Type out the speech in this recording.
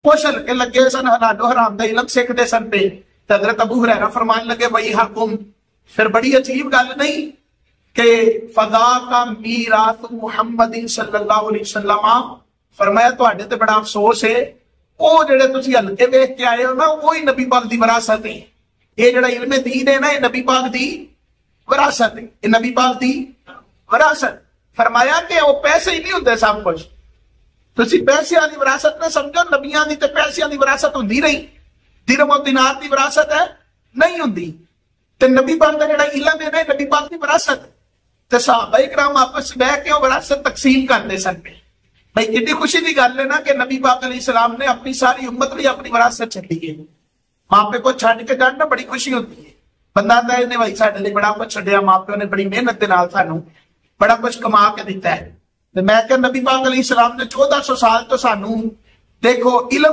کچھ ہلکے لگے سن حلال و حرام دا علم سیکھتے سن پہ. حضرت ابو ہریرہ فرمان لگے وہی حکم، پھر بڑی عجیب گل نہیں کہ فضا کا میراث محمد صلی اللہ علیہ وسلم، فرمایا تواڈے تے بڑا افسوس ہے، وہ جڑے تسی ہلکے ویکھ کے آئے ہو نا وہی نبی پاک دی وراثت ہے. یہ جڑا علم دین ہے نا یہ نبی پاک دی وراثت ہے، یہ نبی پاک دی وراثت. فرمایا کہ وہ پیسے ہی نہیں ہوندے سب کچھ، تسی پیسے والی وراثت نہ سمجھو، نبیاں دی تے پیسے والی وراثت ہوندی نہیں، درہم و دینار دی وراثت ہے نہیں ہوندی. تے نبی پاک دا جڑا علم ہے نا نبی پاک دی وراثت. تے صحابہ کرام آپس بیٹھ کے وہ وراثت تقسیم کرتے سن پہ. بھائی کتنی خوشی دی گل ہے نا کہ نبی پاک علیہ السلام نے اپنی ساری امت بھی اپنی وراثت چھڈی ہے. ماں پیو کو چھڈ کے جانا بڑی خوشی ہوتی ہے. بندہ آتا ہے بھائی ساڈے لیے بڑا کچھ چھڈیا، ماں پیو نے بڑی محنت دے نال سانوں بڑا کچھ کما کے دیتا ہے. میں کہ نبی پاک علیہ السلام نے 1400 سال تو سانوں دیکھو علم